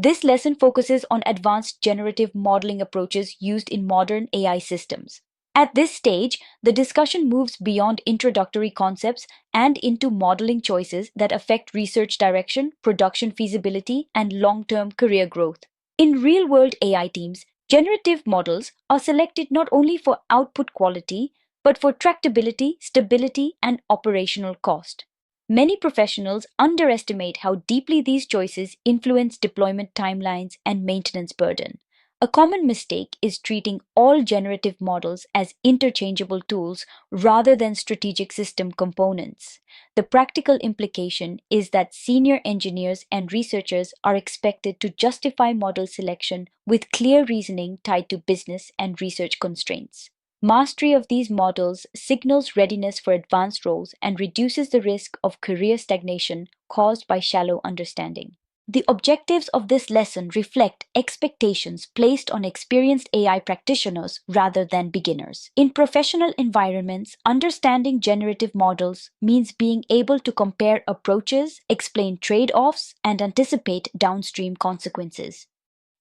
This lesson focuses on advanced generative modeling approaches used in modern AI systems. At this stage, the discussion moves beyond introductory concepts and into modeling choices that affect research direction, production feasibility, and long-term career growth. In real-world AI teams, generative models are selected not only for output quality, but for tractability, stability, and operational cost. Many professionals underestimate how deeply these choices influence deployment timelines and maintenance burden. A common mistake is treating all generative models as interchangeable tools rather than strategic system components. The practical implication is that senior engineers and researchers are expected to justify model selection with clear reasoning tied to business and research constraints. Mastery of these models signals readiness for advanced roles and reduces the risk of career stagnation caused by shallow understanding. The objectives of this lesson reflect expectations placed on experienced AI practitioners rather than beginners. In professional environments, understanding generative models means being able to compare approaches, explain trade-offs, and anticipate downstream consequences.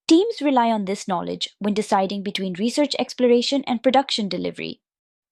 Teams rely on this knowledge when deciding between research exploration and production delivery.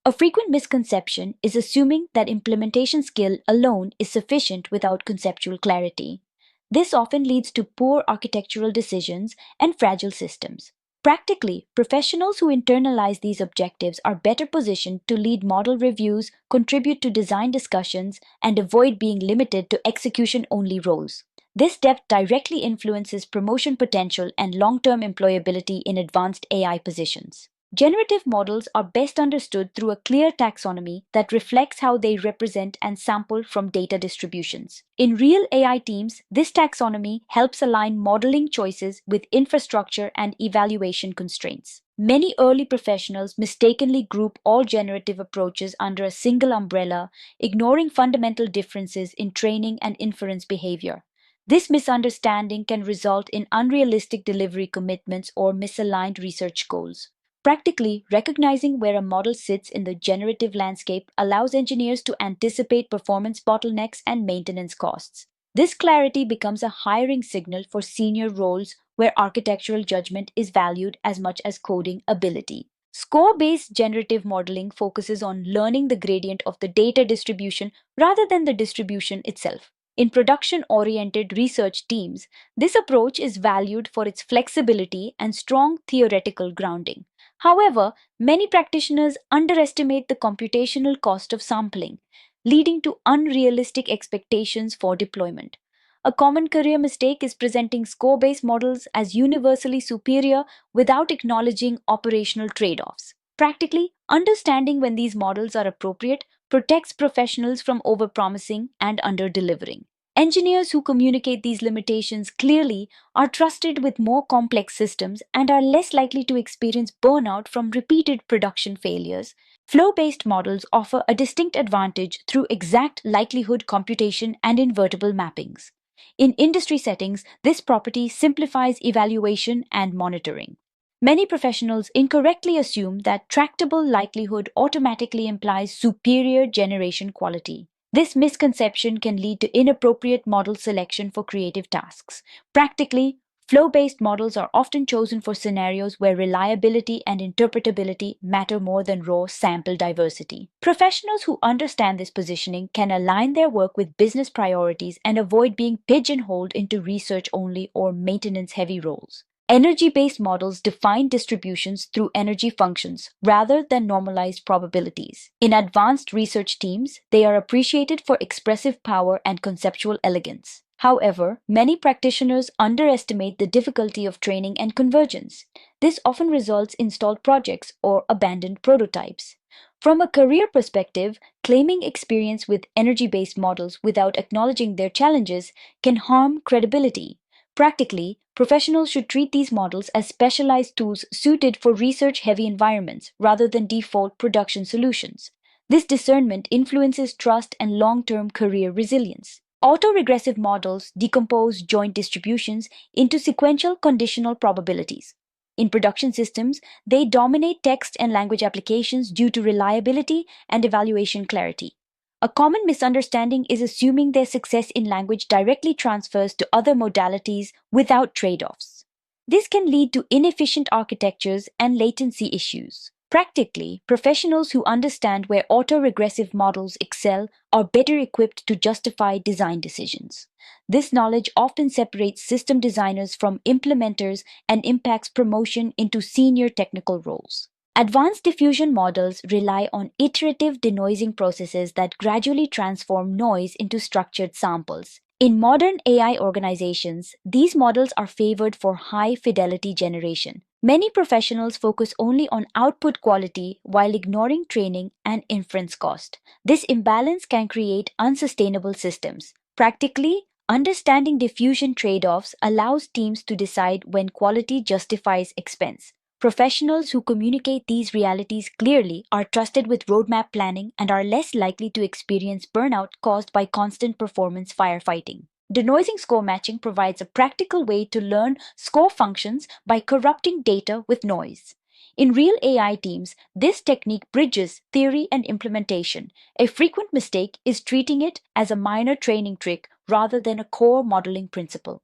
A frequent misconception is assuming that implementation skill alone is sufficient without conceptual clarity. This often leads to poor architectural decisions and fragile systems. Practically, professionals who internalize these objectives are better positioned to lead model reviews, contribute to design discussions, and avoid being limited to execution-only roles. This depth directly influences promotion potential and long-term employability in advanced AI positions. Generative models are best understood through a clear taxonomy that reflects how they represent and sample from data distributions. In real AI teams, this taxonomy helps align modeling choices with infrastructure and evaluation constraints. Many early professionals mistakenly group all generative approaches under a single umbrella, ignoring fundamental differences in training and inference behavior. This misunderstanding can result in unrealistic delivery commitments or misaligned research goals. Practically, recognizing where a model sits in the generative landscape allows engineers to anticipate performance bottlenecks and maintenance costs. This clarity becomes a hiring signal for senior roles where architectural judgment is valued as much as coding ability. Score-based generative modeling focuses on learning the gradient of the data distribution rather than the distribution itself. In production-oriented research teams, this approach is valued for its flexibility and strong theoretical grounding. However, many practitioners underestimate the computational cost of sampling, leading to unrealistic expectations for deployment. A common career mistake is presenting score-based models as universally superior without acknowledging operational trade-offs. Practically, understanding when these models are appropriate protects professionals from overpromising and under-delivering. Engineers who communicate these limitations clearly are trusted with more complex systems and are less likely to experience burnout from repeated production failures. Flow-based models offer a distinct advantage through exact likelihood computation and invertible mappings. In industry settings, this property simplifies evaluation and monitoring. Many professionals incorrectly assume that tractable likelihood automatically implies superior generation quality. This misconception can lead to inappropriate model selection for creative tasks. Practically, flow-based models are often chosen for scenarios where reliability and interpretability matter more than raw sample diversity. Professionals who understand this positioning can align their work with business priorities and avoid being pigeonholed into research-only or maintenance-heavy roles. Energy-based models define distributions through energy functions rather than normalized probabilities. In advanced research teams, they are appreciated for expressive power and conceptual elegance. However, many practitioners underestimate the difficulty of training and convergence. This often results in stalled projects or abandoned prototypes. From a career perspective, claiming experience with energy-based models without acknowledging their challenges can harm credibility. Practically, professionals should treat these models as specialized tools suited for research-heavy environments rather than default production solutions. This discernment influences trust and long-term career resilience. Autoregressive models decompose joint distributions into sequential conditional probabilities. In production systems, they dominate text and language applications due to reliability and evaluation clarity. A common misunderstanding is assuming their success in language directly transfers to other modalities without trade offs. This can lead to inefficient architectures and latency issues. Practically, professionals who understand where autoregressive models excel are better equipped to justify design decisions. This knowledge often separates system designers from implementers and impacts promotion into senior technical roles. Advanced diffusion models rely on iterative denoising processes that gradually transform noise into structured samples. In modern AI organizations, these models are favored for high fidelity generation. Many professionals focus only on output quality while ignoring training and inference cost. This imbalance can create unsustainable systems. Practically, understanding diffusion trade offs allows teams to decide when quality justifies expense. Professionals who communicate these realities clearly are trusted with roadmap planning and are less likely to experience burnout caused by constant performance firefighting. Denoising score matching provides a practical way to learn score functions by corrupting data with noise. In real AI teams, this technique bridges theory and implementation. A frequent mistake is treating it as a minor training trick rather than a core modeling principle.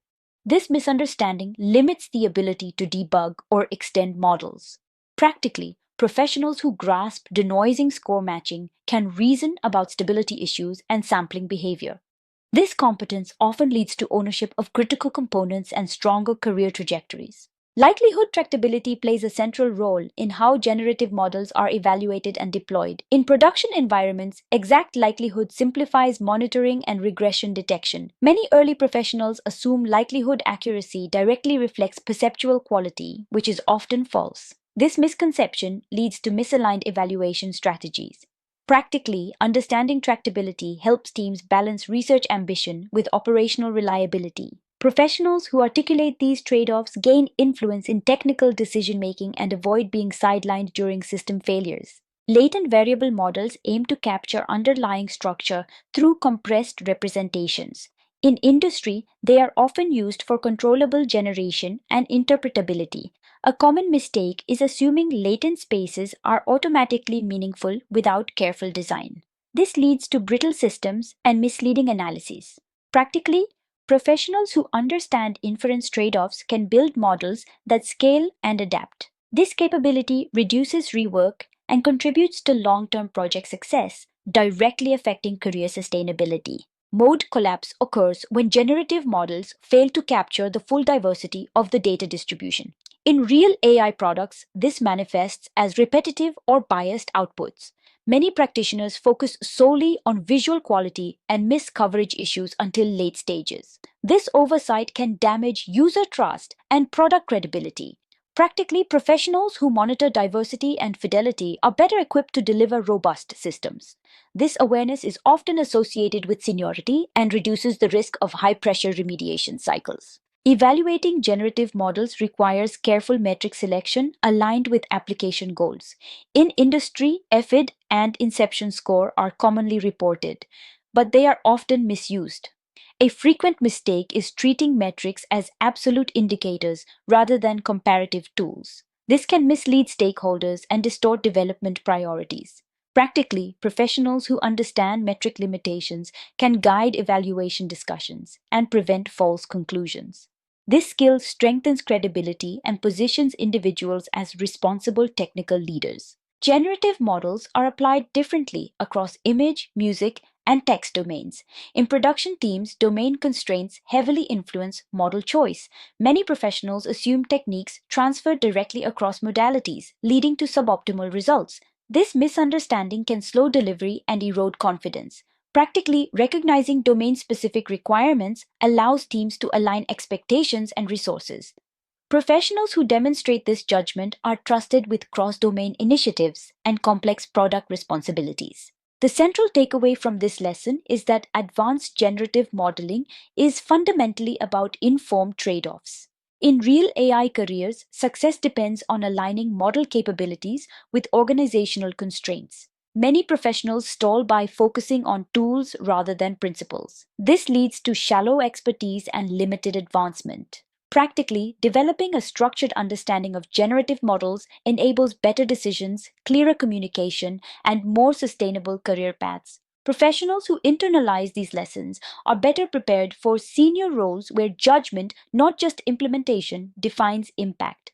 This misunderstanding limits the ability to debug or extend models. Practically, professionals who grasp denoising score matching can reason about stability issues and sampling behavior. This competence often leads to ownership of critical components and stronger career trajectories. Likelihood tractability plays a central role in how generative models are evaluated and deployed. In production environments, exact likelihood simplifies monitoring and regression detection. Many early professionals assume likelihood accuracy directly reflects perceptual quality, which is often false. This misconception leads to misaligned evaluation strategies. Practically, understanding tractability helps teams balance research ambition with operational reliability. Professionals who articulate these trade offs gain influence in technical decision making and avoid being sidelined during system failures. Latent variable models aim to capture underlying structure through compressed representations. In industry, they are often used for controllable generation and interpretability. A common mistake is assuming latent spaces are automatically meaningful without careful design. This leads to brittle systems and misleading analyses. Practically, professionals who understand inference trade offs can build models that scale and adapt. This capability reduces rework and contributes to long term project success, directly affecting career sustainability. Mode collapse occurs when generative models fail to capture the full diversity of the data distribution. In real AI products, this manifests as repetitive or biased outputs. Many practitioners focus solely on visual quality and miss coverage issues until late stages. This oversight can damage user trust and product credibility. Practically, professionals who monitor diversity and fidelity are better equipped to deliver robust systems. This awareness is often associated with seniority and reduces the risk of high pressure remediation cycles. Evaluating generative models requires careful metric selection aligned with application goals. In industry, EFID and inception score are commonly reported, but they are often misused. A frequent mistake is treating metrics as absolute indicators rather than comparative tools. This can mislead stakeholders and distort development priorities. Practically, professionals who understand metric limitations can guide evaluation discussions and prevent false conclusions. This skill strengthens credibility and positions individuals as responsible technical leaders. Generative models are applied differently across image, music, and text domains. In production teams, domain constraints heavily influence model choice. Many professionals assume techniques transfer directly across modalities, leading to suboptimal results. This misunderstanding can slow delivery and erode confidence. Practically, recognizing domain specific requirements allows teams to align expectations and resources. Professionals who demonstrate this judgment are trusted with cross domain initiatives and complex product responsibilities. The central takeaway from this lesson is that advanced generative modeling is fundamentally about informed trade offs. In real AI careers, success depends on aligning model capabilities with organizational constraints. Many professionals stall by focusing on tools rather than principles. This leads to shallow expertise and limited advancement. Practically, developing a structured understanding of generative models enables better decisions, clearer communication, and more sustainable career paths. Professionals who internalize these lessons are better prepared for senior roles where judgment, not just implementation, defines impact.